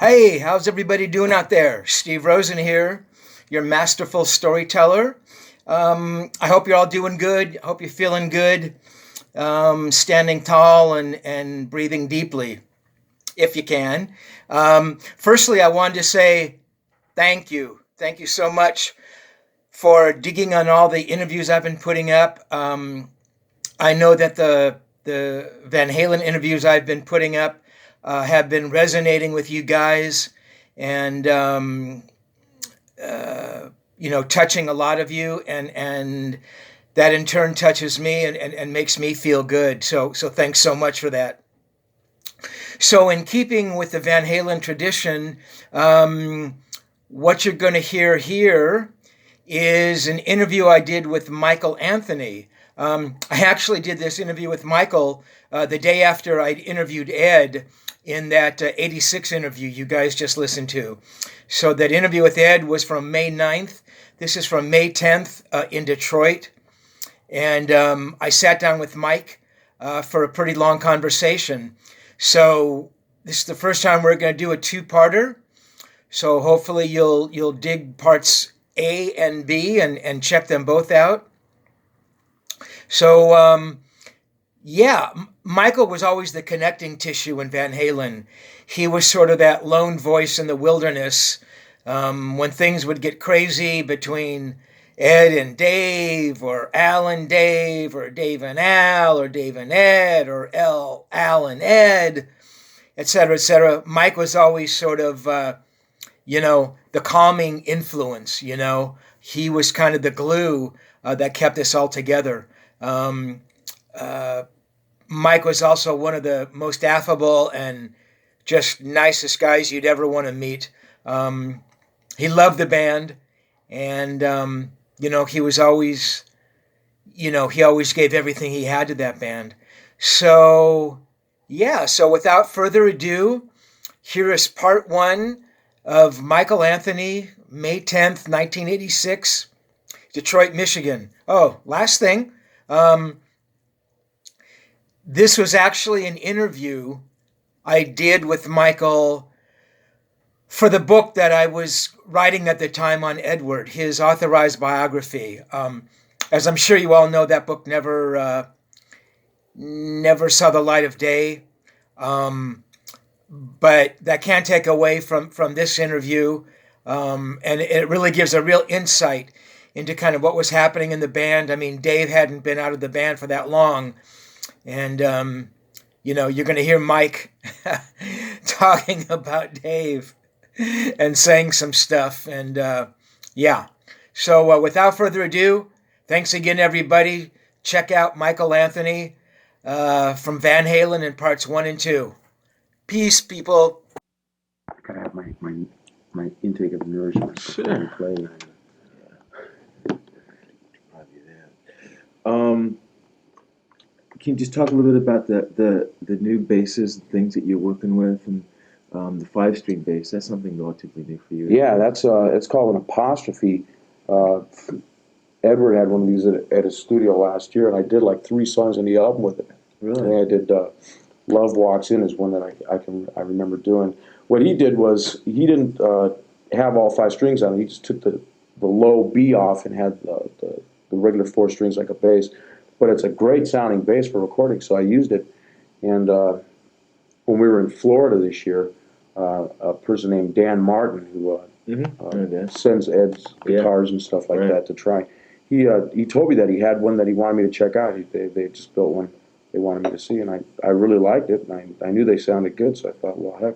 Hey, how's everybody doing out there? Steve Rosen here, your masterful storyteller. I hope you're all doing good. I hope you're feeling good, standing tall and breathing deeply if you can. Firstly, I wanted to say thank you. Thank you so much for digging on all the interviews I've been putting up. I know that the Van Halen interviews I've been putting up have been resonating with you guys, and touching a lot of you, and that in turn touches me and makes me feel good. So thanks so much for that. So in keeping with the Van Halen tradition, what you're going to hear here is an interview I did with Michael Anthony. I actually did this interview with Michael the day after I interviewed Ed in that 86 interview you guys just listened to. So that interview with Ed was from May 9th. This is from May 10th in Detroit. And I sat down with Mike for a pretty long conversation. So this is the first time we're going to do a two-parter. So hopefully you'll dig parts A and B and check them both out. So Michael was always the connecting tissue in Van Halen. He was sort of that lone voice in the wilderness when things would get crazy between Ed and Dave, or Al and Dave, or Dave and Al, or Dave and Ed, or Al and Ed, etc., etc. Mike was always sort of, the calming influence. He was kind of the glue that kept us all together. Mike was also one of the most affable and just nicest guys you'd ever want to meet. He loved the band, and he was always, he always gave everything he had to that band. So without further ado, here is part one of Michael Anthony, May 10th, 1986, Detroit, Michigan. Oh, last thing. This was actually an interview I did with Michael for the book that I was writing at the time on Edward, his authorized biography. As I'm sure you all know, that book never saw the light of day. But that can't take away from this interview. And it really gives a real insight into kind of what was happening in the band. I mean, Dave hadn't been out of the band for that long. And, you're going to hear Mike talking about Dave and saying some stuff. And, So without further ado, thanks again, everybody. Check out Michael Anthony from Van Halen in parts 1 and 2. Peace, people. I gotta have my intake of nourishment before we play. Probably that. Can you just talk a little bit about the new basses, things that you're working with, and the 5-string bass? That's something relatively new for you. Yeah, that's it's called an apostrophe. Edward had one of these at his studio last year, and I did like 3 songs on the album with it. Really? And I did "Love Walks In" is one that I remember doing. What he did was he didn't have all 5 strings on it. He just took the low B off and had the regular 4 strings like a bass. But it's a great sounding bass for recording, so I used it. And when we were in Florida this year, a person named Dan Martin, who sends Ed's guitars and stuff like that to try, he told me that he had one that he wanted me to check out. They just built one they wanted me to see, and I really liked it, and I knew they sounded good, so I thought, well, heck,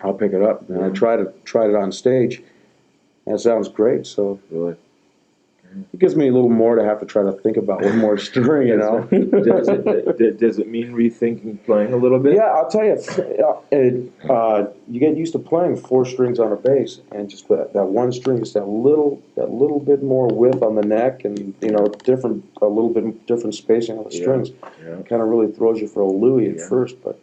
I'll pick it up. And I tried it on stage, and it sounds great. So Really? it gives me a little more to have to try to think about one more string, Does it mean rethinking playing a little bit? Yeah, I'll tell you, you get used to playing 4 strings on a bass, and just that one string, just that little bit more width on the neck, and a little bit different spacing on the strings. Yeah. Kind of really throws you for a Louie at first, but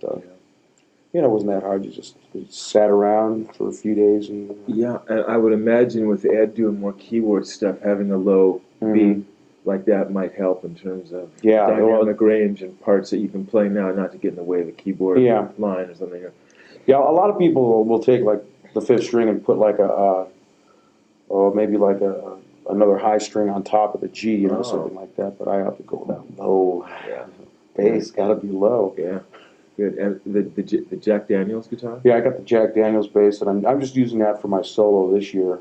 it wasn't that hard. You just sat around for a few days and. Yeah, and I would imagine with Ed doing more keyboard stuff, having a low B like that might help in terms of dynamic range and parts that you can play now, not to get in the way of the keyboard line or something. Yeah, a lot of people will take like the fifth string and put like or maybe like another high string on top of the G, you know, Oh. something like that. But I have to go down low. Yeah. Bass got to be low. Yeah. Good. And the Jack Daniels guitar? Yeah, I got the Jack Daniels bass, and I'm just using that for my solo this year.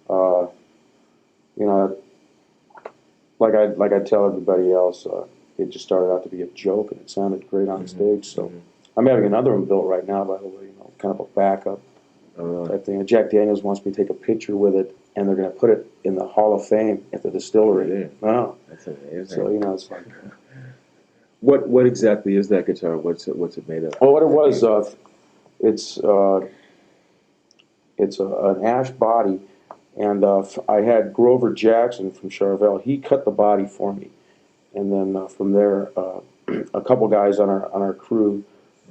You know, like I tell everybody else, it just started out to be a joke, and it sounded great on stage. So I'm having another one built right now, by the way. You know, kind of a backup type thing. And Jack Daniels wants me to take a picture with it, and they're going to put it in the Hall of Fame at the distillery. Really? Wow, That's amazing. so you know, it's like. What exactly is that guitar? What's it made of? Oh, what it was, it's an ash body, and I had Grover Jackson from Charvel. He cut the body for me, and then from there, a couple guys on our crew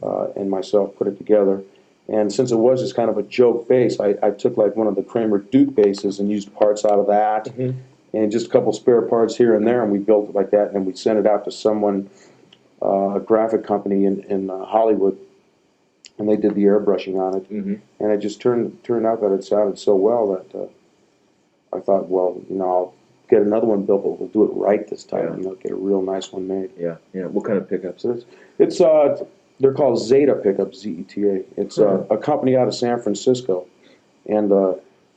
and myself put it together. And since it was just kind of a joke bass, I took like one of the Kramer Duke basses and used parts out of that, and just a couple spare parts here and there, and we built it like that. And we sent it out to someone, a graphic company in Hollywood, and they did the airbrushing on it, and it just turned out that it sounded so well that I thought, well, you know, I'll get another one built, but we'll do it right this time. Yeah. You know, get a real nice one made. Yeah. Yeah. What kind of pickups? It's they're called Zeta pickups, ZETA. It's a company out of San Francisco, and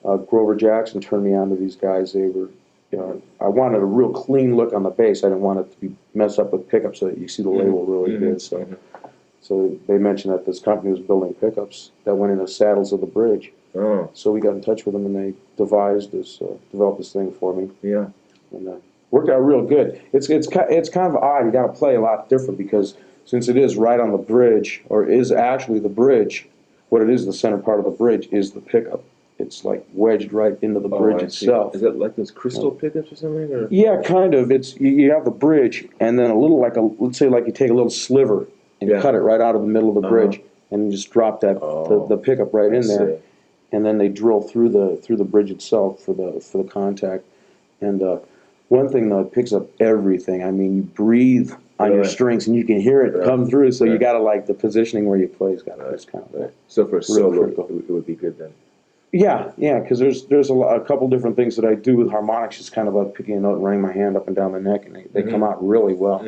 Grover Jackson turned me on to these guys. They were, you know, I wanted a real clean look on the bass. I didn't want it to be messed up with pickups so that you see the label really good. So they mentioned that this company was building pickups that went in the saddles of the bridge. Oh. So we got in touch with them, and they developed this thing for me. Yeah. And worked out real good. It's kind of odd. You got to play a lot different because since it is right on the bridge, or is actually the bridge, what it is, the center part of the bridge is the pickup. It's like wedged right into the bridge itself. Is it like those crystal pickups or something? Or? Yeah, kind of. It's you have the bridge, and then a little let's say like you take a little sliver and cut it right out of the middle of the bridge, and you just drop that the pickup right in there, and then they drill through the bridge itself for the contact. And one thing though, it picks up everything. I mean, you breathe on your strings, and you can hear it come through. So you got to like the positioning where you play has got to just kind of So for a solo, it would be good then. Yeah, because there's a couple different things that I do with harmonics, just kind of like picking a note and running my hand up and down the neck, and they come out really well.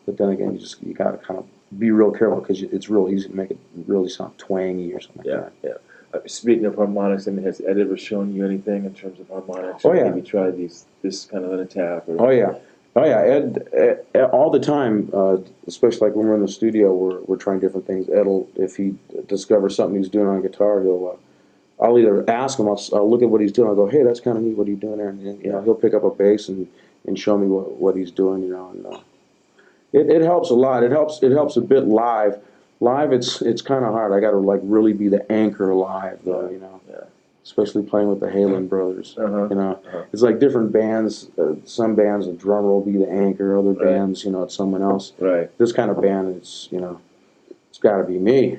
But then again, you got to kind of be real careful because it's real easy to make it really sound twangy or something like that. Yeah. Speaking of harmonics, I mean, has Ed ever shown you anything in terms of harmonics? Oh, yeah. Maybe tried this kind of an attack? Or... Oh yeah. Ed all the time, especially like when we're in the studio, we're trying different things. Ed'll, if he discovers something he's doing on guitar, I'll either ask him, I'll look at what he's doing, I'll go, hey, that's kind of neat, what are you doing there? And you know, he'll pick up a bass and show me what he's doing, you know. And it helps a lot. It helps a bit live. Live, it's kind of hard. I got to like really be the anchor live, though, you know. Yeah. Especially playing with the Halen brothers, you know. It's like different bands. Some bands, the drummer will be the anchor. Other bands, you know, it's someone else. Right. This kind of band, it's it's got to be me.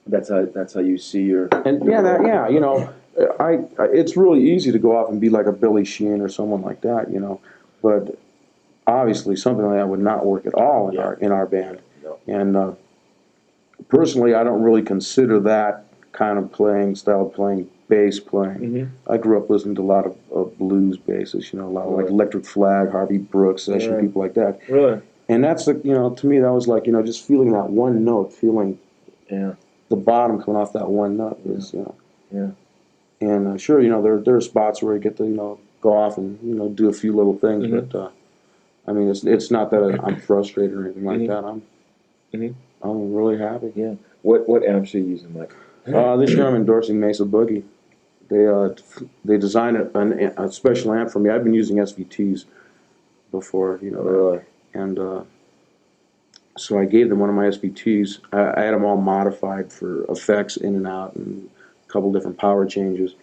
That's how you see your. And you know, it's really easy to go off and be like a Billy Sheehan or someone like that, you know. But obviously, something like that would not work at all in our band. No. And personally, I don't really consider that kind of style of playing bass playing. I grew up listening to a lot of blues basses, you know, a lot of like Electric Flag, Harvey Brooks, session people like that. Really? And that's to me, that was like, just feeling that one note, feeling the bottom coming off that one note is, And sure, there are spots where you get to, go off and, do a few little things, but I mean, it's not that I'm frustrated or anything like that. I'm really happy. Yeah. What amps are you using, Mike? This year I'm endorsing Mesa Boogie. They designed a special amp for me. I've been using SVTs before, Really? And so I gave them one of my SVTs. I had them all modified for effects in and out and a couple different power changes.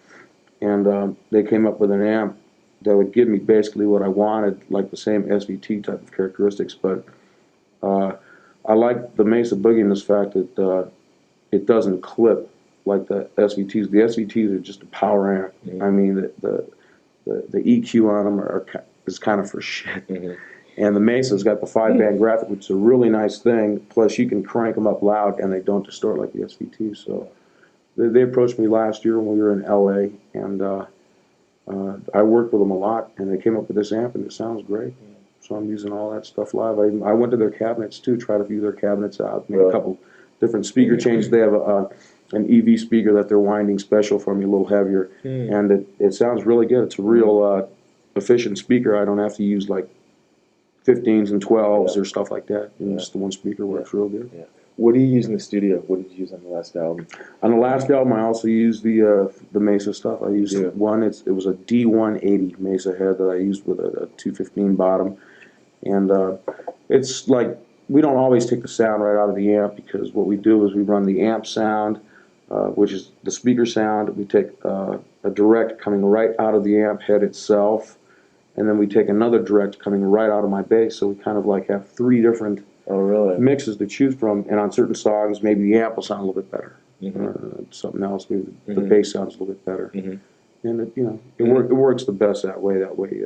And they came up with an amp that would give me basically what I wanted, like the same SVT type of characteristics. But I like the Mesa Boogie in this fact that it doesn't clip like the SVTs. The SVTs are just a power amp. I mean, the EQ on them is kind of for shit. And the Mesa's got the 5-band graphic, which is a really nice thing. Plus, you can crank them up loud, and they don't distort like the SVT. So they approached me last year when we were in LA, and I worked with them a lot, and they came up with this amp, and it sounds great. So I'm using all that stuff live. I went to their cabinets too, try to view their cabinets out, made a couple different speaker changes. They have an EV speaker that they're winding special for me, a little heavier, and it sounds really good. It's a real efficient speaker. I don't have to use like 15s and 12s or stuff like that. Just the one speaker works real good. What do you use in the studio? What did you use on the last album? On the last album, I also used the Mesa stuff. I used one. It was a D180 Mesa head that I used with a 215 bottom, and it's like we don't always take the sound right out of the amp, because what we do is we run the amp sound, which is the speaker sound. We take a direct coming right out of the amp head itself, and then we take another direct coming right out of my bass. So we kind of like have 3 different mixes to choose from, and on certain songs, maybe the amp will sound a little bit better. Something else, maybe the bass sounds a little bit better, and it works the best that way. That way,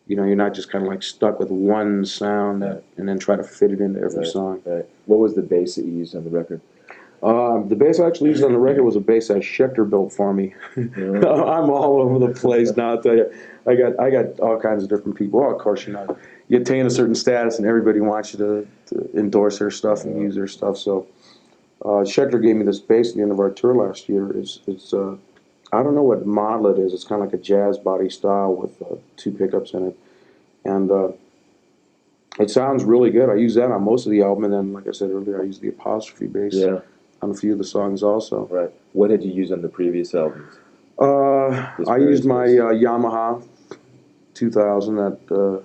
you're not just kind of like stuck with one sound and then try to fit it into every song. What was the bass that you used on the record? The bass I actually used on the record was a bass that Schecter built for me. I'm all over the place now. I'll tell you, I got all kinds of different people. Well, of course, you attain a certain status, and everybody wants you to endorse their stuff and use their stuff. So Schecter gave me this bass at the end of our tour last year. It's I don't know what model it is. It's kind of like a jazz body style with 2 pickups in it, and it sounds really good. I use that on most of the album, and then, like I said earlier, I use the apostrophe bass on a few of the songs also. Right. What did you use on the previous albums? I used my Yamaha 2000 that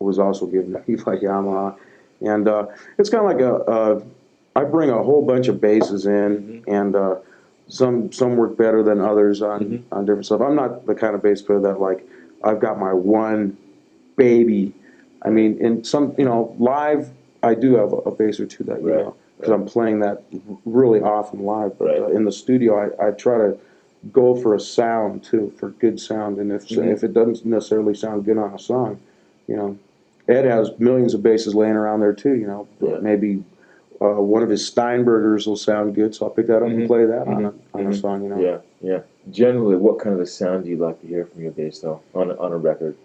was also given to me by Yamaha, and it's kind of like I bring a whole bunch of basses in, and some work better than others on different stuff. I'm not the kind of bass player that, like, I've got my one baby. I mean, in some, live, I do have a bass or 2 that, because I'm playing that really often live. But in the studio, I try to go for a sound too, for good sound. And if it doesn't necessarily sound good on a song, Ed has millions of basses laying around there too. Maybe one of his Steinbergers will sound good, so I'll pick that up and play that on a song. Yeah. Generally, what kind of a sound do you like to hear from your bass, though, on a record?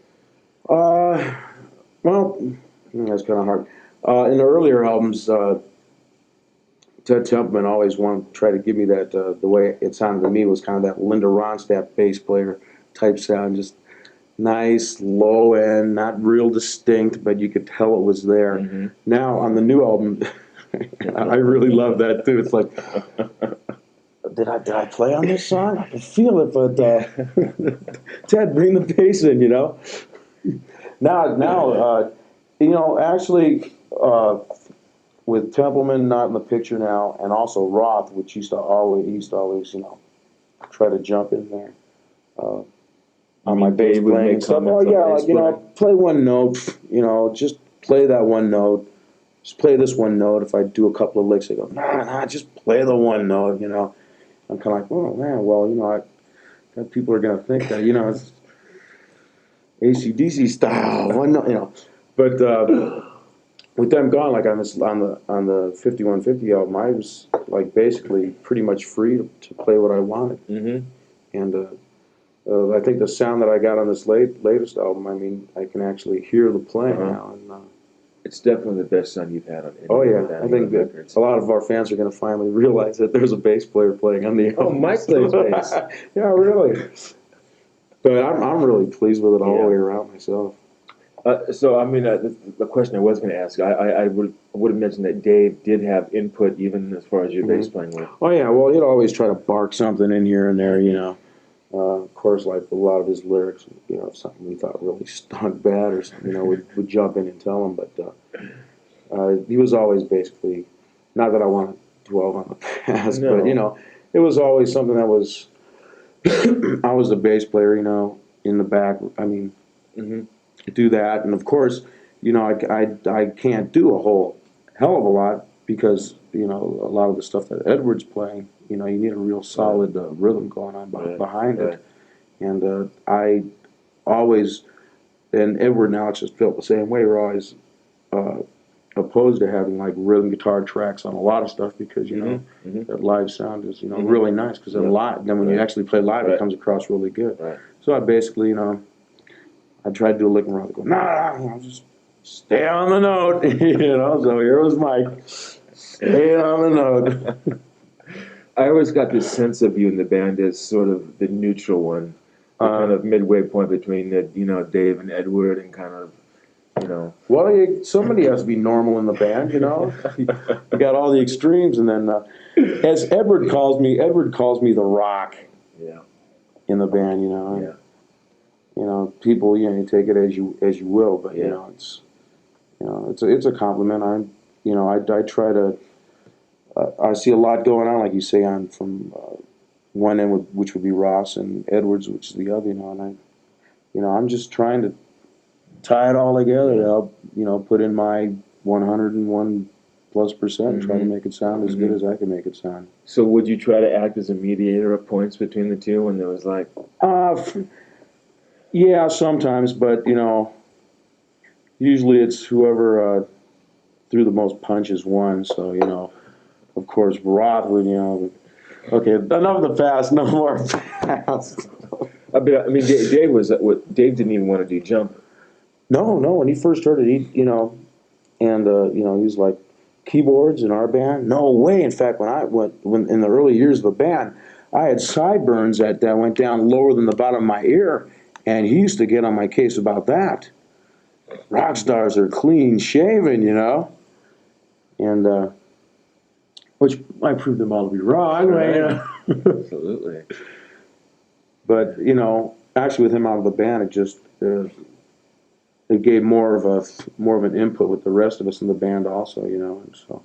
Well, that's kind of hard. In the earlier albums, Ted Templeman always wanted to try to give me that, the way it sounded to me was kind of that Linda Ronstadt bass player type sound, just nice, low end, not real distinct, but you could tell it was there. Now, on the new album, I really love that too. It's like, did I play on this song? I can feel it, but Ted, bring the bass in, Now, actually, with Templeman not in the picture now, and also Roth, which used to always, try to jump in there on my bass playing and stuff. Oh yeah, play one note, just play that one note. Just play this one note. If I do a couple of licks, they go, nah, just play the one note, I'm kind of like, oh man, well, people are gonna think that, it's AC/DC style, one note, But with them gone, like on the 5150 album, I was like basically pretty much free to play what I wanted. And I think the sound that I got on this latest album, I mean, I can actually hear the playing now. And, it's definitely the best sound you've had on I think that a lot of our fans are going to finally realize that there's a bass player playing on the album. Oh, Mike plays bass. Yeah, really. But I'm really pleased with it all the way around myself. So, I mean, the question I was going to ask, I would have mentioned that Dave did have input even as far as your bass playing went. Oh, yeah, well, he'd always try to bark something in here and there, Of course, like a lot of his lyrics, if something we thought really stunk bad or something, we'd jump in and tell him. But he was always basically, not that I want to dwell on the past, but, it was always something that was, I was the bass player, in the back. I mean, do that. And of course, I can't do a whole hell of a lot because, a lot of the stuff that Edward's playing, you need a real solid rhythm going on behind it. And I always and Edward and Alex just felt the same way. We're always opposed to having like rhythm guitar tracks on a lot of stuff because that live sound is really nice because then when you actually play live it comes across really good. Right. So I basically I tried to do a lick and roll. I go I'll just stay on the note, So here was Mike, stay on the note. I always got this sense of you in the band as sort of the neutral one, the kind of midway point between Dave and Edward, and kind of. Well, somebody has to be normal in the band, You got all the extremes, and then as Edward calls me the rock. Yeah. In the band, Yeah. People, you take it as you will, but it's a compliment. I try to. I see a lot going on, like you say, on from one end, which would be Ross, and Edwards, which is the other. And I'm just trying to tie it all together. I'll put in my 101+% and try to make it sound as good as I can make it sound. So would you try to act as a mediator of points between the two when there was like? Yeah, sometimes, but usually it's whoever threw the most punches won. So of course, Roth would okay, enough of the past, no more past. I mean, Dave didn't even want to do jump. No, when he first started, he he was like, keyboards in our band? No way. In fact, when in the early years of the band, I had sideburns that went down lower than the bottom of my ear, and he used to get on my case about that. Rock stars are clean shaven, and which I proved them all to be wrong. Right. Absolutely. But actually, with him out of the band, it just it gave more of an input with the rest of us in the band also, and so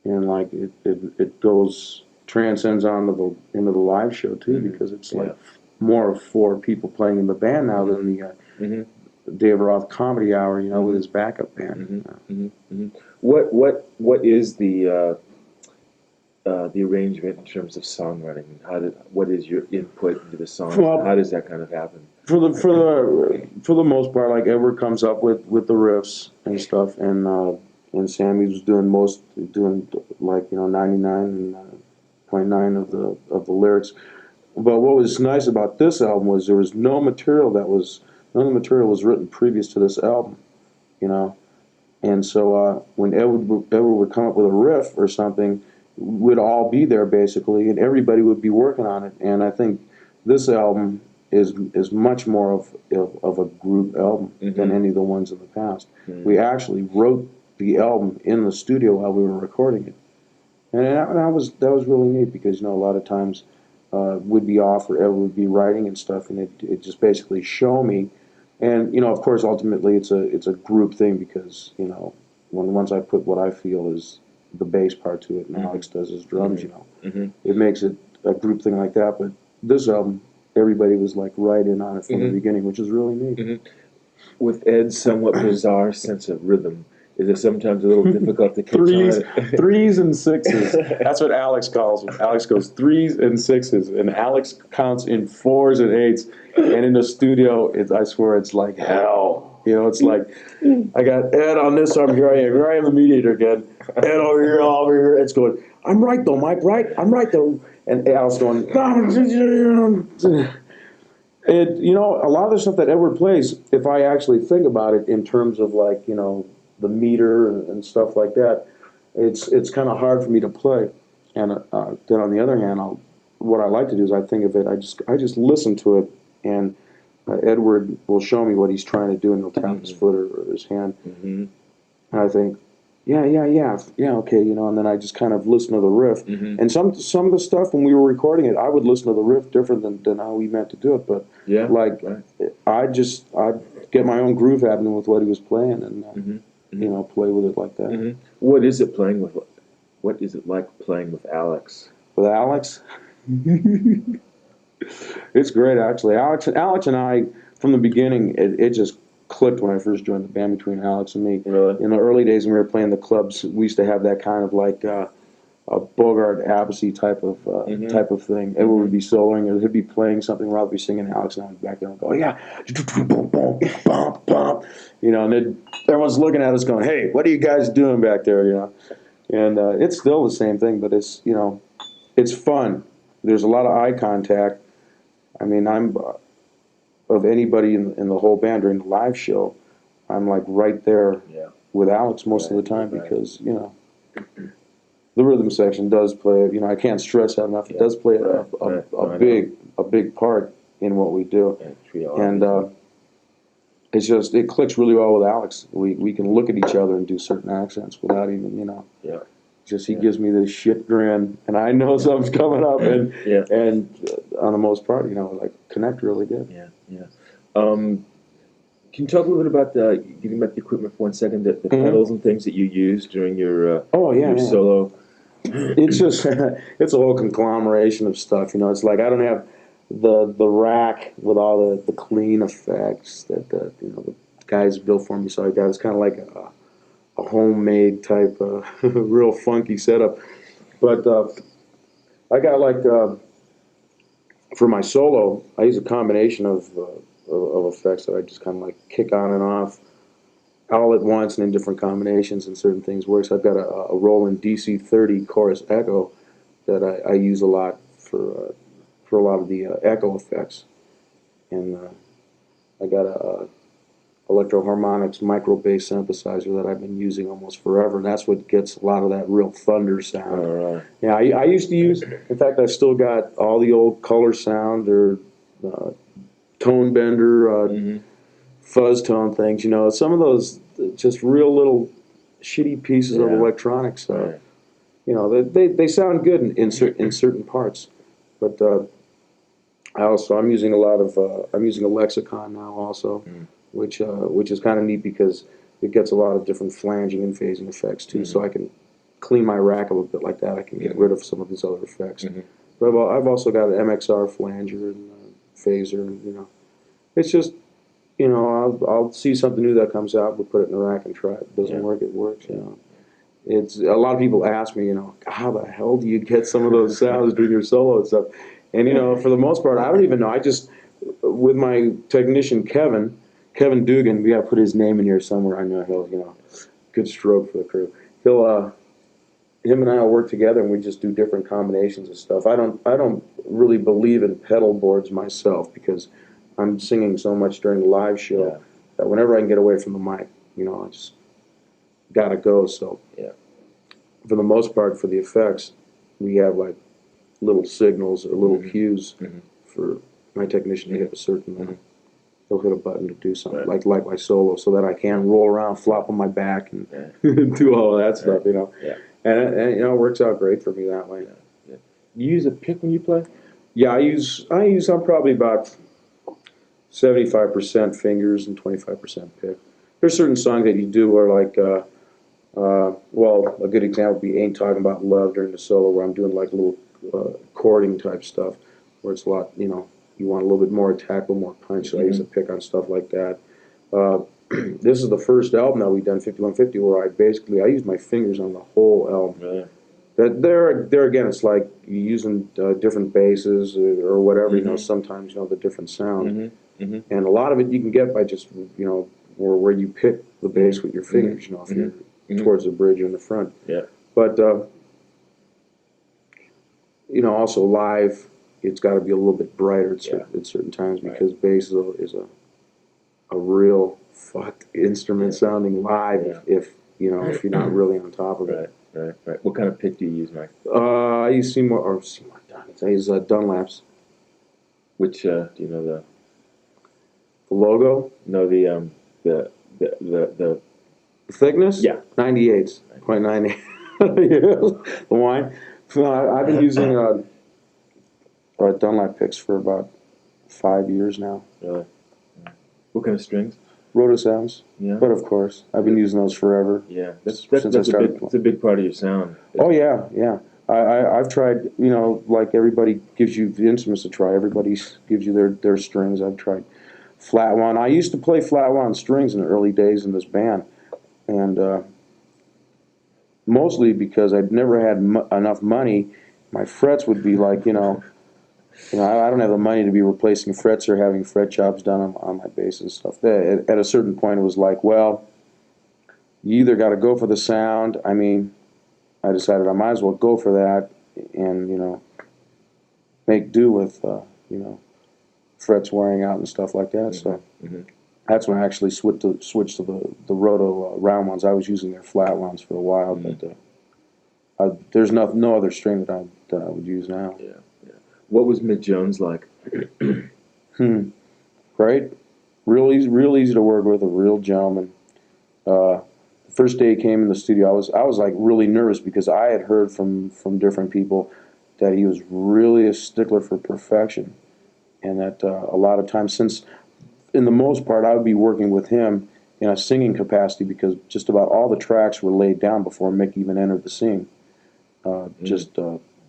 like it transcends on into the live show too, because it's like more of 4 people playing in the band now than the Dave Roth Comedy Hour, with his backup band. What is the arrangement in terms of songwriting? What is your input into the song? Well, how does that kind of happen? For the most part, like Edward comes up with the riffs and stuff, and Sammy was doing like 99.9 of the lyrics. But what was nice about this album was there was none of the material was written previous to this album, And so when Edward would come up with a riff or something, we'd all be there basically, and everybody would be working on it. And I think this album is much more of a group album than any of the ones in the past. We actually wrote the album in the studio while we were recording it, and that was really neat because a lot of times we'd be off or Edward would be writing and stuff, and it just basically show me, and of course ultimately it's a group thing because once I put what I feel is the bass part to it and Alex does his drums, it makes it a group thing like that. But this album, everybody was like right in on it from the beginning, which is really neat. With Ed's somewhat bizarre sense of rhythm, is it sometimes a little difficult to catch on? Threes and sixes. That's what Alex calls them. Alex goes 3s and 6s, and Alex counts in 4s and 8s. And in the studio, I swear it's like hell. It's like, I got Ed on this arm, here I am the mediator again. Ed over here. It's going, I'm right though, Mike, right? I'm right though. And Al's going, a lot of the stuff that Edward plays, if I actually think about it in terms of like, the meter and stuff like that, it's kind of hard for me to play. And then on the other hand, what I like to do is I think of it, I just listen to it, and Edward will show me what he's trying to do, and he'll tap his foot or his hand. And I think, yeah, okay, and then I just kind of listen to the riff. And some of the stuff when we were recording it, I would listen to the riff different than how we meant to do it. But I'd get my own groove happening with what he was playing, and play with it like that. What is it playing with? What is it like playing with Alex? With Alex, it's great actually. Alex and I, from the beginning, it just clicked when I first joined the band between Alex and me. Really? In the early days when we were playing the clubs, we used to have that kind of like Bogart Abbassy type of thing. Everyone would be soloing, or he'd be playing something, or I'd be singing. Alex and I would back there and go, yeah, boom, boom, bump, bump, and then everyone's looking at us going, hey, what are you guys doing back there, And it's still the same thing, but it's it's fun. There's a lot of eye contact. I mean, I'm of anybody in the whole band during the live show, I'm like right there with Alex most of the time because the rhythm section does play. I can't stress that enough. It does play a big part in what we do, and it's just it clicks really well with Alex. We can look at each other and do certain accents without even Just he gives me this shit grin, and I know something's coming up, and on the most part, like connect really good. Can you talk a little bit about getting back the equipment for 1 second, the pedals and things that you use during your solo? It's just it's a whole conglomeration of stuff. It's like I don't have the rack with all the clean effects that the guys built for me. So I got it's kind of like a homemade type real funky setup. But I got like for my solo, I use a combination of effects that I just kind of like kick on and off all at once and in different combinations, and certain things works. I've got a Roland DC-30 chorus echo that I use a lot for a lot of the echo effects, and I got a Electro Harmonics micro bass synthesizer that I've been using almost forever, and that's what gets a lot of that real thunder sound. Right. Yeah, I used to use. In fact, I still got all the old Color Sound or Tone Bender. Fuzz tone things, some of those just real little shitty pieces of electronics. They sound good in certain parts, but I'm using a lot of I'm using a lexicon now also, which is kind of neat because it gets a lot of different flanging and phasing effects too. So I can clean my rack a little bit like that. I can get rid of some of these other effects. But I've also got an MXR flanger and phaser, and it's just. I'll see something new that comes out. We'll put it in the rack and try it. It doesn't work, it works. It's a lot of people ask me, how the hell do you get some of those sounds doing your solo and stuff? And for the most part, I don't even know. I just with my technician Kevin Dugan, we got to put his name in here somewhere. I know he'll good stroke for the crew. Him and I will work together, and we just do different combinations of stuff. I don't really believe in pedal boards myself because I'm singing so much during the live show that whenever I can get away from the mic, I just gotta go. So for the most part, for the effects, we have like little signals or little cues for my technician to hit a certain. He'll hit a button to do something like my solo, so that I can roll around, flop on my back, and do all of that stuff. And it works out great for me that way. You use a pick when you play? Yeah, I'm probably about 75% fingers and 25% pick. There's certain songs that you do where like, a good example would be Ain't Talking About Love during the solo, where I'm doing like little chording type stuff, where it's a lot, you want a little bit more attack, a little more punch, so I use a pick on stuff like that. This is the first album that we've done, 5150, where I use my fingers on the whole album. Really? That there again, it's like you're using different basses or whatever, sometimes, the different sound. And a lot of it you can get by just, where you pick the bass with your fingers, if you're towards the bridge or in the front. But, also live, it's got to be a little bit brighter at certain times because bass is a real fucked instrument sounding live if you're not really on top of it. Right. What kind of pick do you use, Mike? I use Seymour Dunlap's. I use Dunlap's. Which do you know the logo? No, the thickness? Yeah. 98s. 0.98. The wine. I've been using Dunlap picks for about 5 years now. Really? What kind of strings? Rotosounds. Yeah. But of course, I've been using those forever. Yeah. That's That's a big part of your sound. Oh yeah. I've tried, like everybody gives you the instruments to try. Everybody gives you their strings. I've tried flat one. I used to play flat one strings in the early days in this band, and mostly because I'd never had enough money. My frets would be like, I don't have the money to be replacing frets or having fret jobs done on my bass and stuff. At a certain point, it was like, well, you either got to go for the sound. I mean, I decided I might as well go for that and, make do with, frets wearing out and stuff like that. So that's when I actually switched to the Roto round ones. I was using their flat ones for a while, but there's no other string that I would use now. Yeah. What was Mick Jones like? Right? Real easy to work with, a real gentleman. The first day he came in the studio, I was like really nervous because I had heard from different people that he was really a stickler for perfection, and that a lot of times, since in the most part I would be working with him in a singing capacity because just about all the tracks were laid down before Mick even entered the scene. Just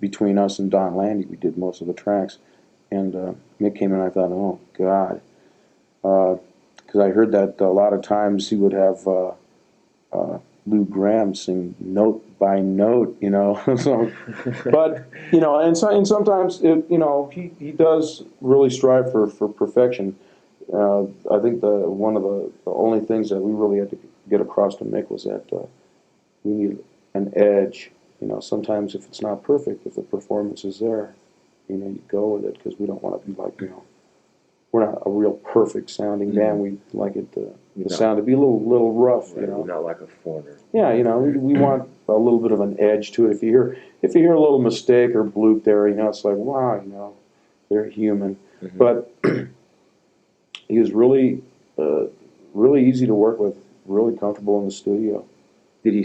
between us and Don Landy, we did most of the tracks. And Mick came in, and I thought, oh, God. Because I heard that a lot of times he would have Lou Gramm sing note by note, so, but, and sometimes, he does really strive for perfection. I think one of the only things that we really had to get across to Mick was that we need an edge. Sometimes if it's not perfect, if the performance is there, you go with it because we don't want to be like, we're not a real perfect sounding band. We like it the sound to be a little rough, Right, we're not like a foreigner. Yeah, we want a little bit of an edge to it. If you hear a little mistake or bloop there, it's like, wow, they're human. But he was really easy to work with, really comfortable in the studio. Did he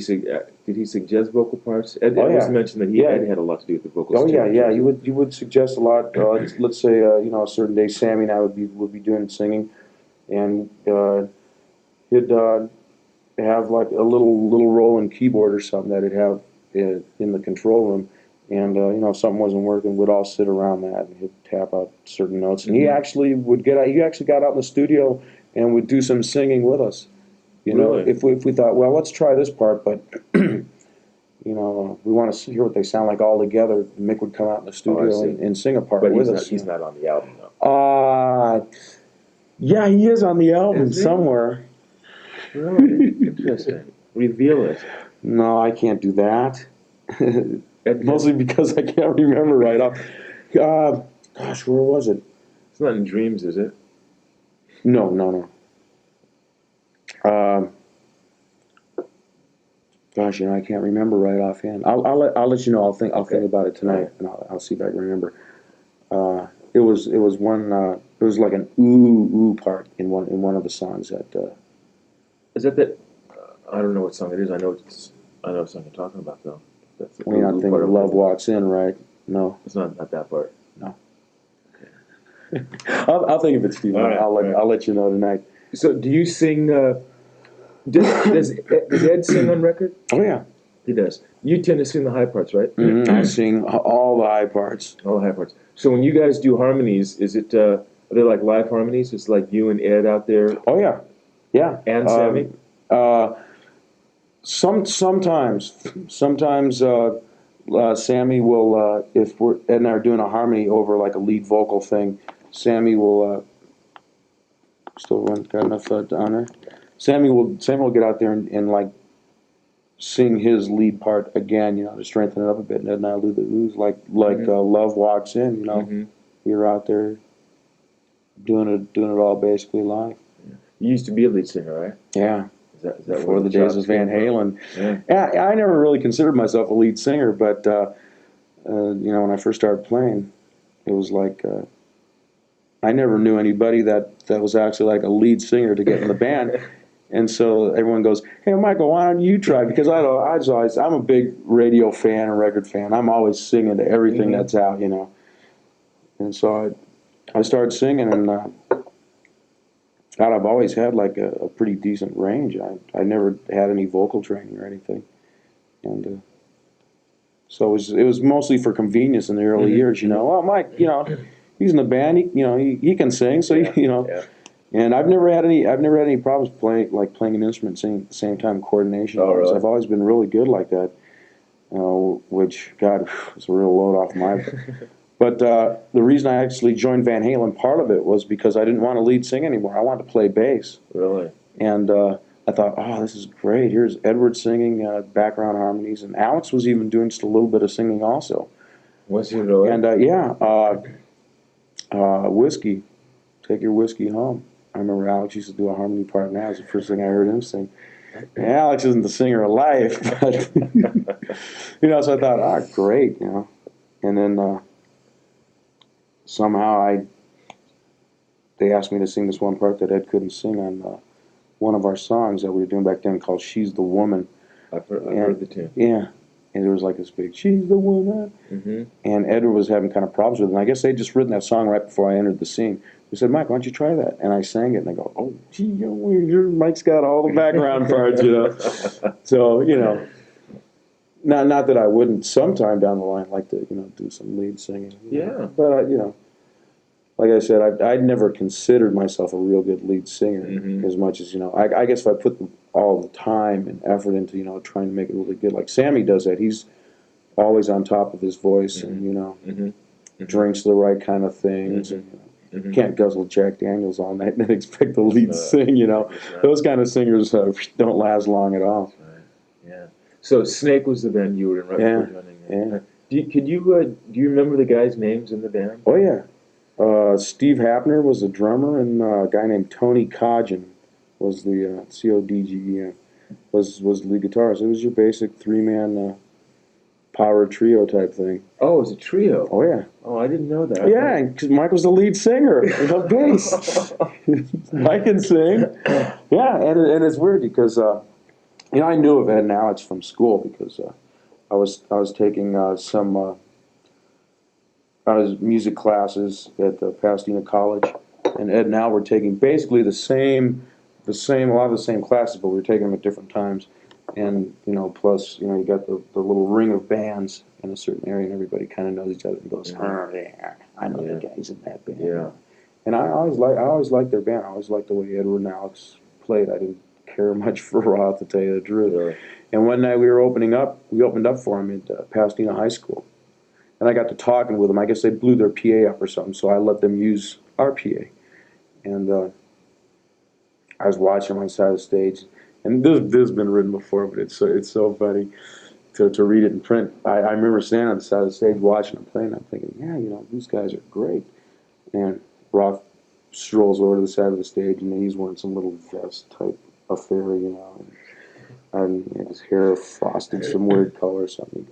suggest vocal parts? Ed Oh, yeah. also mentioned that Ed had a lot to do with the vocals. Oh too, yeah. He would suggest a lot. Let's say a certain day, Sammy and I would be doing singing, and he'd have like a little rolling keyboard or something that he'd have in the control room, and if something wasn't working, we'd all sit around that and he'd tap out certain notes, and he actually got out in the studio and would do some singing with us. Really? If we thought, well, let's try this part, but we want to hear what they sound like all together. Mick would come out in the studio and sing a part with us. He's not on the album, though. Yeah, he is on the album somewhere. Really? Interesting. Reveal it. No, I can't do that. Mostly because I can't remember right off. Gosh, where was it? It's not in Dreams, is it? No. Gosh, I can't remember right offhand. I'll let you know. I'll think about it tonight, and I'll see if I can remember. It was one. It was like an ooh part in one of the songs that. Is that? I don't know what song it is. I know what song you're talking about, though. That's the We're not thinking Love Walks In, right? No, it's not that part. No. Okay. I'll think of it, Steve. Right, I'll let you know tonight. So, do you sing? Does Ed sing on record? Oh yeah, he does. You tend to sing the high parts, right? Mm-hmm. I sing all the high parts. All the high parts. So when you guys do harmonies, is it are they like live harmonies? It's like you and Ed out there. Oh yeah. And Sammy. Sometimes Sammy will if Ed and I are doing a harmony over like a lead vocal thing, Sammy will still got enough on there. Sammy will get out there and like sing his lead part again, to strengthen it up a bit, and Ed and I'll do the oohs like Love Walks In, You're out there doing it all basically live. You used to be a lead singer, right? Yeah. Is that before the days of Van Halen. Yeah, I never really considered myself a lead singer, but when I first started playing, it was like I never knew anybody that was actually like a lead singer to get in the band. And so everyone goes, "Hey, Michael, why don't you try?" Because I'm a big radio fan and record fan. I'm always singing to everything that's out, And so I started singing, and God, I've always had like a pretty decent range. I never had any vocal training or anything, and so it was mostly for convenience in the early years. Well, Mike, he's in the band. He can sing, so Yeah. And I've never had any problems playing an instrument, singing at the same time, coordination. Oh, really? I've always been really good like that. which, God, was a real load off my. But the reason I actually joined Van Halen, part of it was because I didn't want to lead sing anymore. I wanted to play bass. Really? And I thought, oh, this is great. Here's Edward singing background harmonies, and Alex was even doing just a little bit of singing also. Was he really? And Whiskey, Take Your Whiskey Home. I remember Alex used to do a harmony part, and that was the first thing I heard him sing. And Alex isn't the singer of life, but so I thought, great, And then somehow they asked me to sing this one part that Ed couldn't sing on one of our songs that we were doing back then called "She's the Woman." I've heard the tune. Yeah, and there was like this big "She's the Woman," and Edward was having kind of problems with it. And I guess they'd just written that song right before I entered the scene. They said, "Mike, why don't you try that?" And I sang it, and I go, "Oh, gee, Mike's got all the background parts, So not that I wouldn't sometime down the line like to do some lead singing. Yeah. But like I said, I'd never considered myself a real good lead singer as much as, I guess if I put all the time and effort into, trying to make it really good, like Sammy does that. He's always on top of his voice and, drinks the right kind of things. And, can't guzzle Jack Daniels all night and then expect the lead to sing, Those kind of singers don't last long at all. Right. Yeah. So Snake was the band you were in right before joining. Yeah. Do you remember the guys' names in the band? Oh, yeah. Steve Hapner was the drummer, and a guy named Tony Codgen was the Codgen was the lead guitarist. It was your basic three-man power trio type thing. Oh, it was a trio. Oh yeah. Oh, I didn't know that. Yeah, because Mike was the lead singer of bass. Mike can sing. Yeah, and it's weird because I knew of Ed and Alex from school because I was taking some. I was music classes at Pasadena College, and Ed and Al were taking basically the same, a lot of the same classes, but we were taking them at different times. And plus, you got the little ring of bands in a certain area, and everybody kind of knows each other and goes, "Oh, yeah, I know the guys in that band." Yeah. And I always liked their band. I always liked the way Edward and Alex played. I didn't care much for Roth, to tell you the truth. Really? And one night we opened up for him at Pasadena High School. And I got to talking with them. I guess they blew their PA up or something, so I let them use our PA. And I was watching them on the side of the stage. And this has been written before, but it's so funny to read it in print. I remember standing on the side of the stage watching them play, and I'm thinking, yeah, these guys are great. And Roth strolls over to the side of the stage, and he's wearing some little vest type affair, and his hair frosted some weird color or something.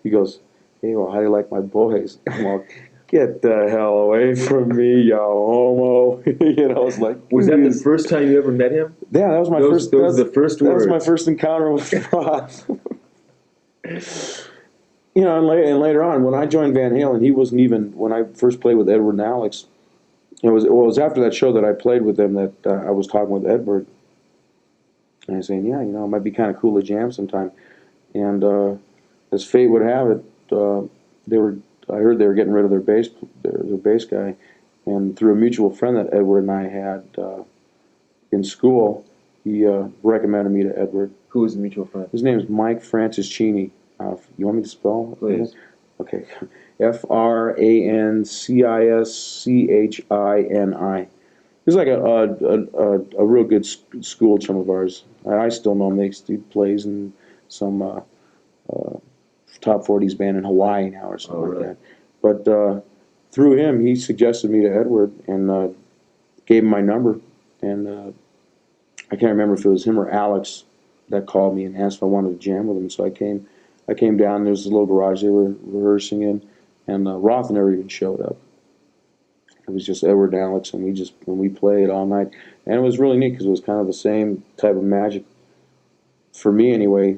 He goes, "Hey, well, how do you like my boys?" I'm like, "Get the hell away from me, you homo!" It's like, was that the first time you ever met him? Yeah, that was my first. Those were the first words. That was my first encounter with Roth. And later on, when I joined Van Halen, he wasn't even. When I first played with Edward and Alex, it was after that show that I played with them that I was talking with Edward, and I was saying, it might be kind of cool to jam sometime. And as fate would have it, I heard they were getting rid of their bass guy, and through a mutual friend that Edward and I had in school, he recommended me to Edward. Who was the mutual friend? His name is Mike Franciscini. You want me to spell? Please. Okay. Franciscini. He's like a real good school chum of ours. I still know him. He plays in some top 40s band in Hawaii now or something like that. But through him, he suggested me to Edward and gave him my number. And I can't remember if it was him or Alex that called me and asked if I wanted to jam with him. So I came down. There was a little garage they were rehearsing in, and Roth never even showed up. It was just Edward and Alex, and we played all night. And it was really neat because it was kind of the same type of magic, for me anyway,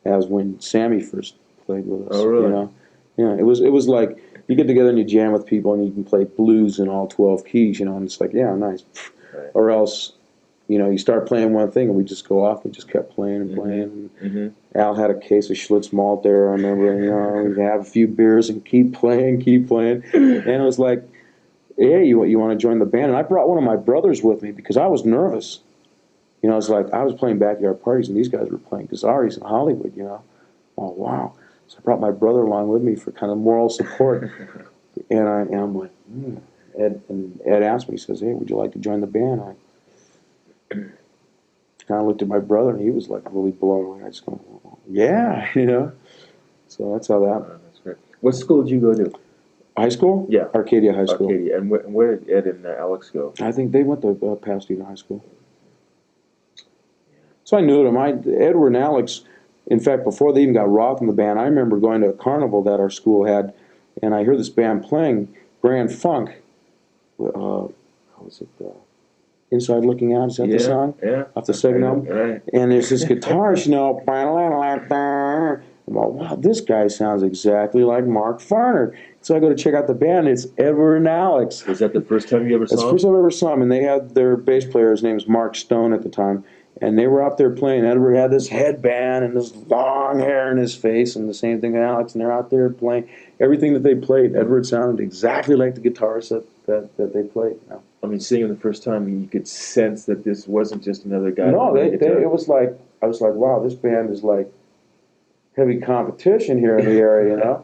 as when Sammy first played with us. Oh, really? Yeah, it was like you get together and you jam with people and you can play blues in all 12 keys, and it's like, yeah, nice. Right. Or else, you start playing one thing and we just go off. We just kept playing and playing. Mm-hmm. Al had a case of Schlitz malt there, I remember. We'd have a few beers and keep playing. And it was like, hey, you want to join the band? And I brought one of my brothers with me because I was nervous. It's like I was playing backyard parties and these guys were playing Gazzarri's in Hollywood, Oh, wow. So I brought my brother along with me for kind of moral support. And I'm like, Ed asked me, he says, hey, would you like to join the band? I kind of looked at my brother, and he was like really blown away. I just go, yeah, So that's how that. That's great. What school did you go to? High school? Yeah. Arcadia High School. Arcadia. And where did Ed and Alex go? I think they went to Pasadena High School. So I knew them. Edward and Alex, in fact, before they even got Roth in the band, I remember going to a carnival that our school had, and I heard this band playing Grand Funk. How was it? Inside Looking Out, is that the song? Yeah. Off the second album? Right. And there's this guitarist, I'm like, wow, this guy sounds exactly like Mark Farner. So I go to check out the band. It's Edward and Alex. Was that the first time you ever saw That's the them? first time I ever saw them. And they had their bass player, his name was Mark Stone at the time. And they were out there playing. Edward had this headband and this long hair in his face, and the same thing with Alex. And they're out there playing. Everything that they played, Edward sounded exactly like the guitarist that they played. I mean, seeing them the first time, you could sense that this wasn't just another guy. No, it was like, I was like, wow, this band is like heavy competition here in the area,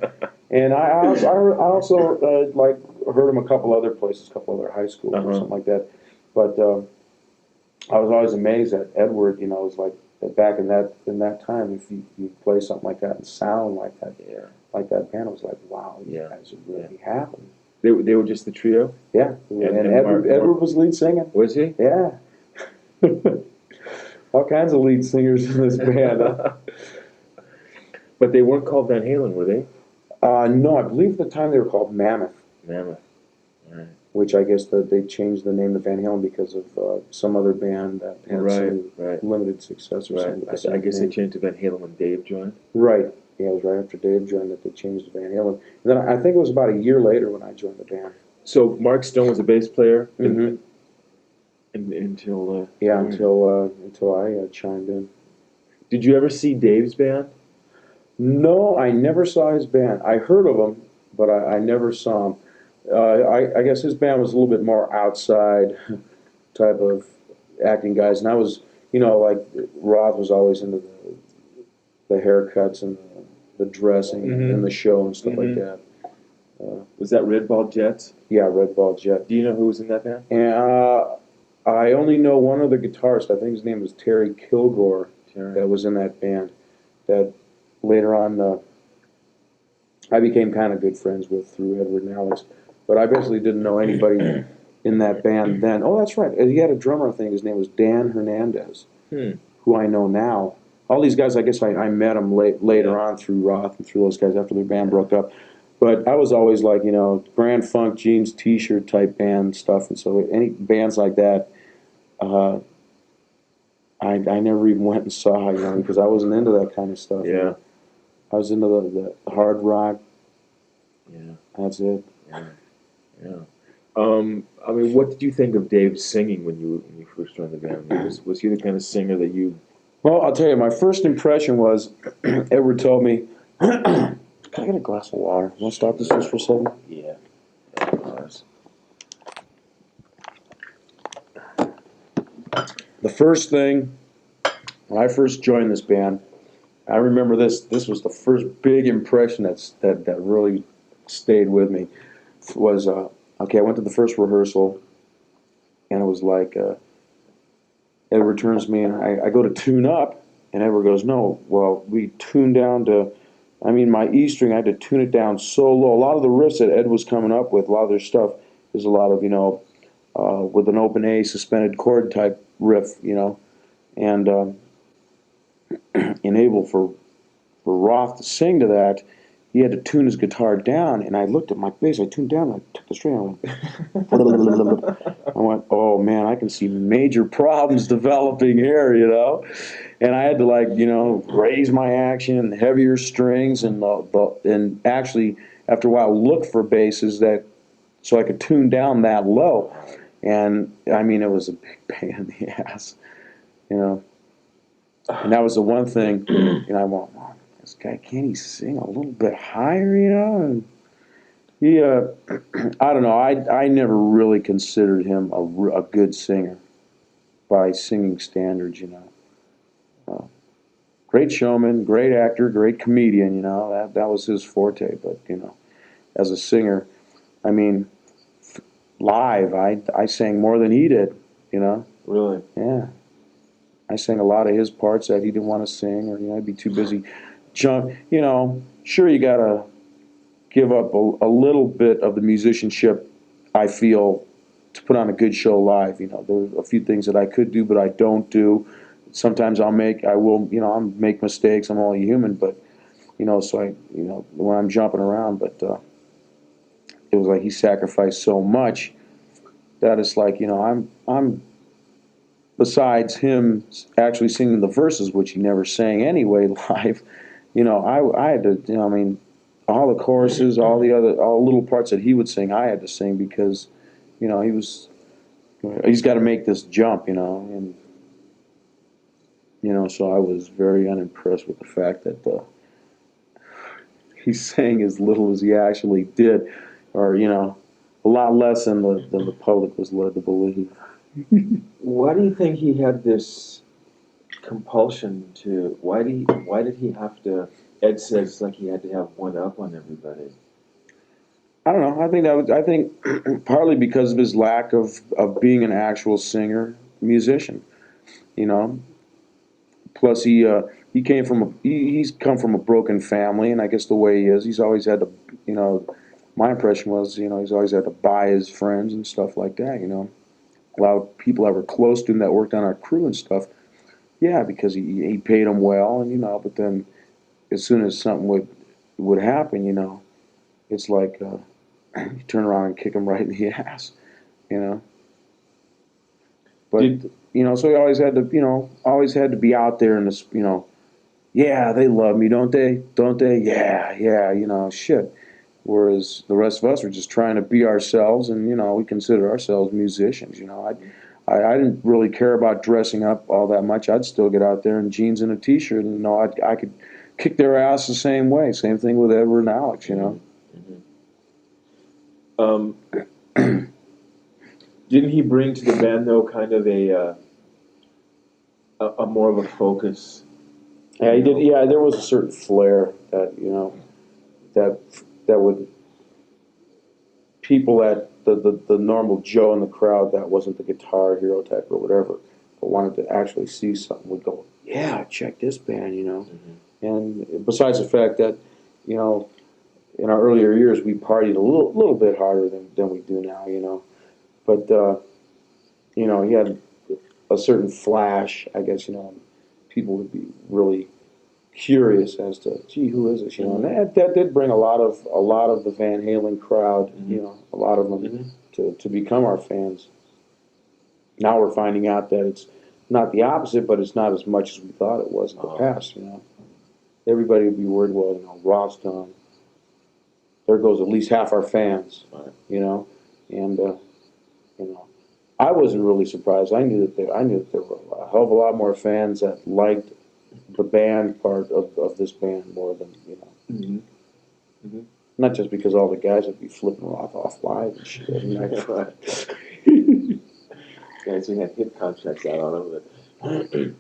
And I also like heard them a couple other places, a couple other high schools or something like that. But I was always amazed that Edward, it was like back in that time, if you play something like that and sound like that, like that band, it was like, wow, these guys are really happening. They were just the trio? Yeah, and Edward was lead singing. Was he? Yeah. All kinds of lead singers in this band. But they weren't called Van Halen, were they? No, I believe at the time they were called Mammoth. Mammoth. Right. Which I guess they changed the name to Van Halen because of some other band that had some limited success or something. I guess they changed to Van Halen when Dave joined. Right. Yeah, it was right after Dave joined that they changed to Van Halen. And then I think it was about a year later when I joined the band. So Mark Stone was a bass player Mm-hmm. until until I chimed in. Did you ever see Dave's band? No, I never saw his band. I heard of him, but I never saw him. I guess his band was a little bit more outside type of acting guys, and I was, like Roth was always into the haircuts and the dressing and the show and stuff like that. Was that Red Ball Jets? Yeah, Red Ball Jet. Do you know who was in that band? And I only know one other guitarist. I think his name was Terry Kilgore. That was in that band. That later on I became kind of good friends with through Edward and Alex. But I basically didn't know anybody in that band then. Oh, that's right. He had a drummer, I think. His name was Dan Hernandez, who I know now. All these guys, I guess I met them later on through Roth and through those guys after their band broke up. But I was always like, Grand Funk jeans, T-shirt type band stuff. And so any bands like that, I never even went and saw, because I wasn't into that kind of stuff. Yeah. I was into the hard rock. Yeah. That's it. Yeah. Yeah. I mean, what did you think of Dave's singing when you first joined the band? Was he the kind of singer that you... Well, I'll tell you, my first impression was, Edward told me, can I get a glass of water? Want to stop this just for a second? Yeah. The first thing, when I first joined this band, I remember this was the first big impression that really stayed with me, was, I went to the first rehearsal, and it was like, Edward turns to me, and I go to tune up, and Edward goes, no, well, we tuned down to, my E string, I had to tune it down so low. A lot of the riffs that Ed was coming up with, a lot of their stuff, is a lot of, with an open A suspended chord type riff, and enable for Roth to sing to that, he had to tune his guitar down, and I looked at my bass, I tuned down, and I took the string, I went, oh man, I can see major problems developing here, and I had to raise my action, heavier strings, and actually, after a while, look for basses so I could tune down that low, and it was a big pain in the ass, and that was the one thing, I went, wow, this guy, can't he sing a little bit higher, and he, I don't know, I never really considered him a good singer by singing standards, great showman, great actor, great comedian. You know, that was his forte. But you know, as a singer, I mean, live, I sang more than he did. You know. Really? Yeah. I sang a lot of his parts that he didn't want to sing, or you know, I'd be too busy. You know, sure, you gotta give up a little bit of the musicianship, I feel, to put on a good show live. You know, there's a few things that I could do, but I don't do. Sometimes I'll make mistakes. I'm only human, but you know, so when I'm jumping around, but it was like he sacrificed so much that it's like, you know, I'm besides him actually singing the verses, which he never sang anyway live. You know, I had to, you know, I mean, all the choruses, all the little parts that he would sing, I had to sing because, you know, he's got to make this jump, you know, and you know, so I was very unimpressed with the fact that he sang as little as he actually did, or you know, a lot less than the public was led to believe. Why do you think he had this compulsion to? Why did he have to? Ed says like he had to have one up on everybody. I don't know. I think partly because of his lack of being an actual singer musician. You know, plus he came from he's come from a broken family, and I guess the way he is, he's always had to, you know. My impression was, you know, he's always had to buy his friends and stuff like that. You know, a lot of people that were close to him that worked on our crew and stuff. Yeah, because he paid them well, and you know, but then as soon as something would happen, you know, it's like you turn around and kick him right in the ass, you know. But you know, so he always had to, you know, be out there in this, you know. Yeah, they love me, don't they? Don't they? Yeah, yeah, you know, shit. Whereas the rest of us were just trying to be ourselves, and you know, we consider ourselves musicians. You know, I didn't really care about dressing up all that much. I'd still get out there in jeans and a t-shirt, and you know, I could kick their ass the same way. Same thing with Edward and Alex. You know. Didn't he bring to the band though kind of a more of a focus? Yeah, he did. Yeah, there was a certain flair that, you know, that would people that the normal Joe in the crowd that wasn't the guitar hero type or whatever, but wanted to actually see something would go, yeah, check this band, you know. And besides the fact that, you know, in our earlier years we partied a little bit harder than we do now, you know. But you know, he had a certain flash, I guess, you know, people would be really curious as to, gee, who is this? You know, and that did bring a lot of the Van Halen crowd, you know, a lot of them to become our fans. Now we're finding out that it's not the opposite, but it's not as much as we thought it was in the past. You know, everybody would be worried. Well, you know, Roth's done. There goes at least half our fans. You know, and you know, I wasn't really surprised. I knew that there were a hell of a lot more fans that liked the band part of this band more than, you know. Not just because all the guys would be flipping Roth off live and shit every night. Guys who had hip contracts out on them.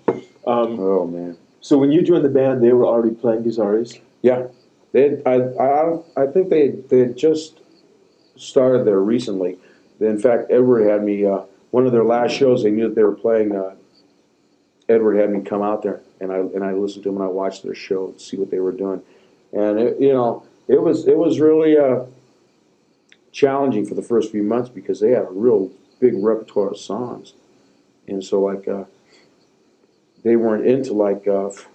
Oh man! So when you joined the band, they were already playing guitars. Yeah, I think they had just started there recently. In fact, Edward had me one of their last shows. They knew that they were playing. Edward had me come out there, and I listened to them and I watched their show to see what they were doing, and you know, it was really challenging for the first few months because they had a real big repertoire of songs, and so like they weren't into like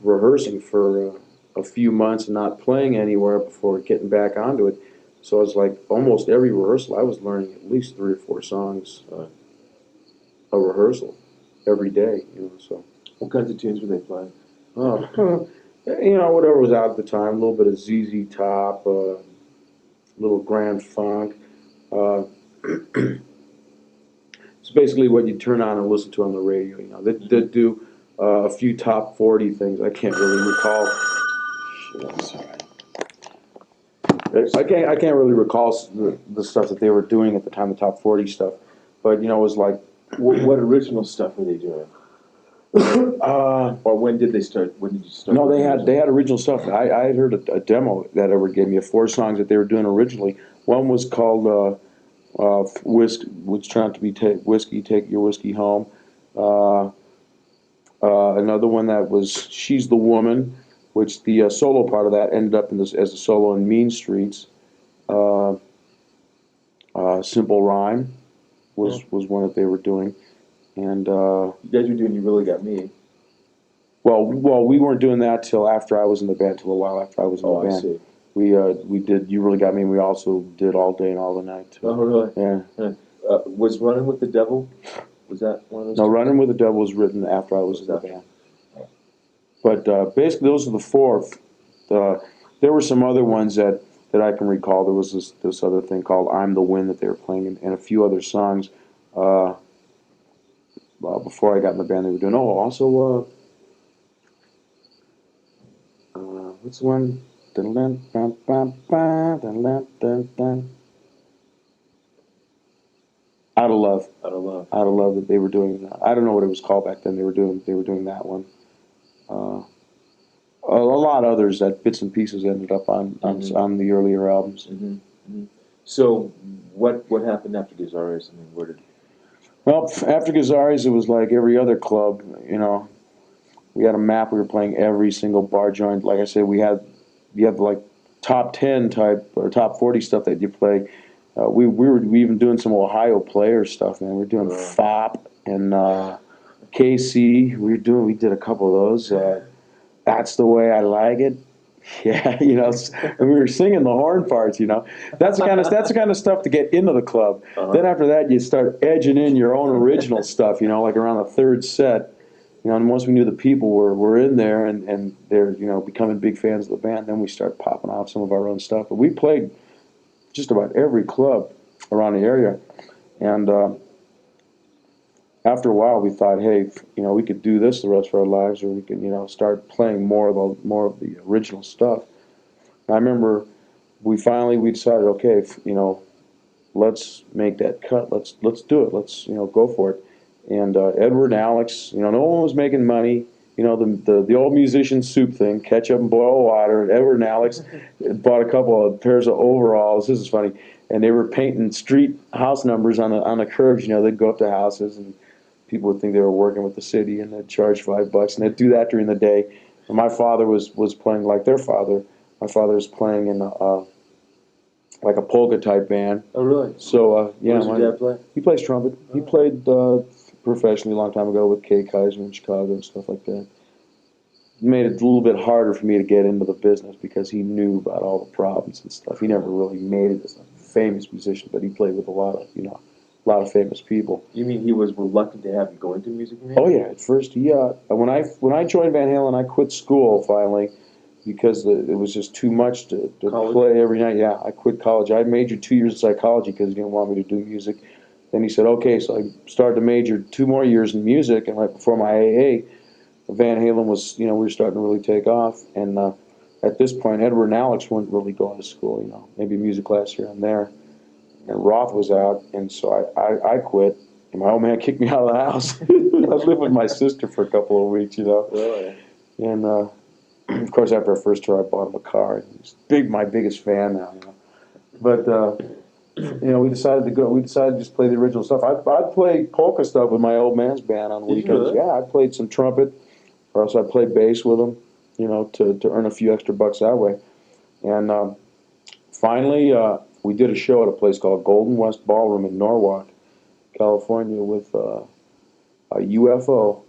rehearsing for a few months and not playing anywhere before getting back onto it. So it's like almost every rehearsal I was learning at least 3 or 4 songs a rehearsal every day, you know. So what kinds of tunes were they playing? You know, whatever was out at the time. A little bit of ZZ Top, a little Grand Funk. It's basically what you turn on and listen to on the radio. You know, they do a few top 40 things. I can't really recall. Shit, I'm sorry. I can't really recall the stuff that they were doing at the time, the top 40 stuff. But you know, it was like what original stuff were they doing? Or when did they start? When did you start? No, they had original stuff. I had heard a demo that ever gave me of 4 songs that they were doing originally. One was called Whiskey, which turned out to be Whiskey, Take Your Whiskey Home. Another one that was She's the Woman, which the solo part of that ended up in this as a solo in Mean Streets. Simple Rhyme was one that they were doing, and You guys were doing You Really Got Me. well, we weren't doing that till after I was in the band. Till a while after I was in the band. I see. We did You Really Got Me. And we also did All Day and All the Night too. Oh, really? Yeah. Was Running with the Devil? Was that one of those? No, Running with the Devil was written after I was in the band. But basically, those are the 4. There were some other ones that I can recall. There was this other thing called I'm the Wind that they were playing, and a few other songs. Before I got in the band, they were doing. Oh, also, what's the one? Out of Love. Out of Love. Out of Love that they were doing. I don't know what it was called back then. They were doing that one. A lot of others that bits and pieces ended up on the earlier albums. Mm-hmm. Mm-hmm. So what happened after Gazzarri's? I mean, where did? Well, after Gazzarri's, it was like every other club. You know, we had a map. We were playing every single bar joint. Like I said, you had like top 10 type or top 40 stuff that you play. We were even doing some Ohio Players stuff, man. We were doing FOP and KC. We did a couple of those. That's the Way I Like It. Yeah, you know, and we were singing the horn parts. You know, that's the kind of stuff to get into the club. Then after that, you start edging in your own original stuff. You know, like around the 3rd set. You know, and once we knew the people were in there and they're becoming big fans of the band, then we start popping off some of our own stuff. But we played just about every club around the area, and after a while, we thought, hey, we could do this the rest of our lives, or we could, start playing more of the original stuff. And I remember we decided, okay, let's make that cut. Let's do it. Let's go for it. And Edward and Alex, no one was making money. The old musician soup thing, ketchup and boil water. And Edward and Alex bought a couple of pairs of overalls. This is funny. And they were painting street house numbers on the curbs. They'd go up to houses and people would think they were working with the city, and they'd charge $5, and they'd do that during the day. And my father was playing like their father. My father was playing in like a polka type band. Oh, really? So yeah, what does your dad play? He plays trumpet. He played professionally a long time ago with Kay Kaiser in Chicago and stuff like that. It made it a little bit harder for me to get into the business because he knew about all the problems and stuff. He never really made it as a famous musician, but he played with a lot of famous people. You mean he was reluctant to have you go into music? Oh yeah, at first when I joined Van Halen, I quit school finally because it was just too much to play every night. Yeah, I quit college. I majored 2 years in psychology because he didn't want me to do music. Then he said, okay, so I started to major 2 more years in music, and right before my AA, Van Halen was, we were starting to really take off. And at this point, Edward and Alex weren't really going to school, maybe music class here and there. And Roth was out, and so I quit. And my old man kicked me out of the house. I lived with my sister for a couple of weeks, Really? And of course, after our first tour, I bought him a car. He's my biggest fan now, But we decided to go. We decided to just play the original stuff. I'd play polka stuff with my old man's band on weekends. Really? Yeah, I played some trumpet, or else I'd play bass with him, to earn a few extra bucks that way. And finally, we did a show at a place called Golden West Ballroom in Norwalk, California, with a UFO.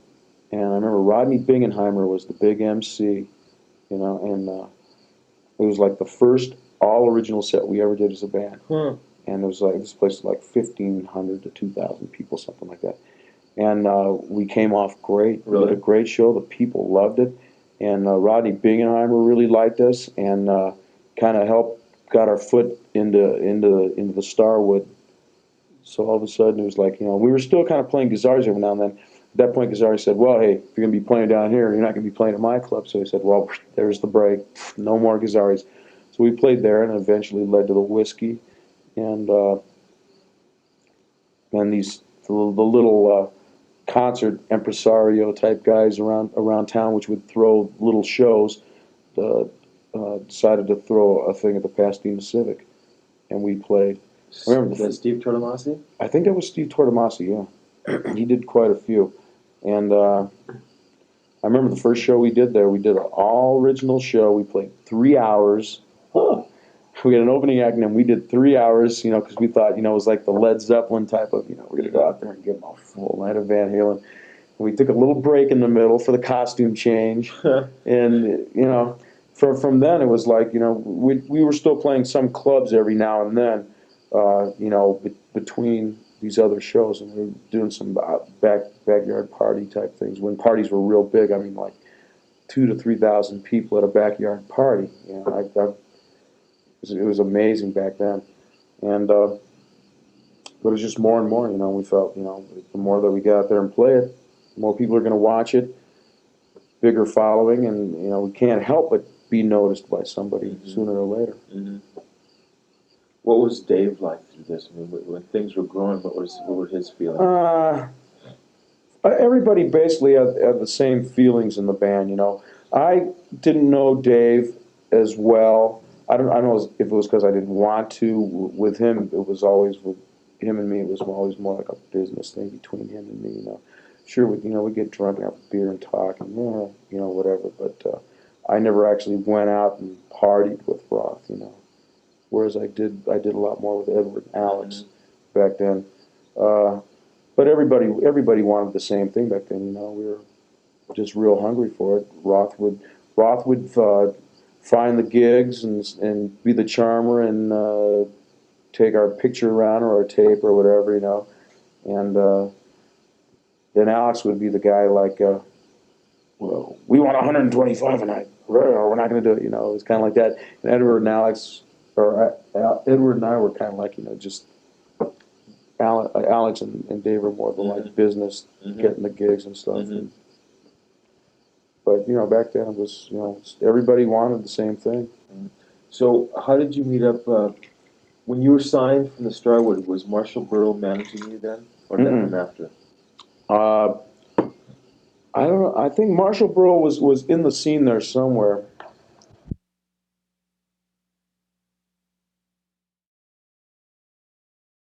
And I remember Rodney Bingenheimer was the big MC, and it was like the first all original set we ever did as a band. And it was like, this place was like 1,500 to 2,000 people, something like that. And we came off great. Really? We did a great show. The people loved it. And Rodney Bingenheimer really liked us and kind of got our foot into the Starwood. So all of a sudden it was like, we were still kind of playing Gazzarri's every now and then. At that point, Gazzarri said, well, hey, if you're going to be playing down here, you're not going to be playing at my club. So he said, well, there's the break. No more Gazzarri's. So we played there, and eventually led to the Whiskey. And the little concert impresario type guys around town, which would throw little shows. Decided to throw a thing at the Pasadena Civic, and we played. Steve Tortomasi? I think that was Steve Tortomasi. Yeah, he did quite a few, and I remember the first show we did there. We did an all original show. We played 3 hours. Huh. We had an opening act, and then we did 3 hours, because we thought, it was like the Led Zeppelin type of, we're going to go out there and give them a full night of Van Halen. And we took a little break in the middle for the costume change. And, from then it was like, we were still playing some clubs every now and then, between these other shows. And we were doing some backyard party type things. When parties were real big, I mean, like 2,000 to 3,000 people at a backyard party. It was amazing back then, and but it was just more and more. We felt, the more that we get out there and play it, the more people are going to watch it, bigger following, and we can't help but be noticed by somebody sooner or later. Mm-hmm. What was Dave like through this? I mean, when things were growing, what were his feelings? Everybody basically had the same feelings in the band. I didn't know Dave as well. I don't know if it was because I didn't want to. With him, it was always with him and me. It was always more like a business thing between him and me. Sure, we'd get drunk and have a beer and talk and whatever. But I never actually went out and partied with Roth. Whereas I did a lot more with Edward and Alex back then. But everybody wanted the same thing back then. We were just real hungry for it. Roth would find the gigs and be the charmer and take our picture around or our tape or whatever, and then Alex would be the guy like, well, we want 125 a night, or we're not going to do it. It was kind of like that. And Edward and Alex, or Edward and I were kind of like, just Alex and Dave were more of the like business, getting the gigs and stuff. Mm-hmm. But back then it was, everybody wanted the same thing. So how did you meet up when you were signed from the Starwood? Was Marshall Burrow managing you then, or did that come after? I don't know. I think Marshall Burrow was in the scene there somewhere.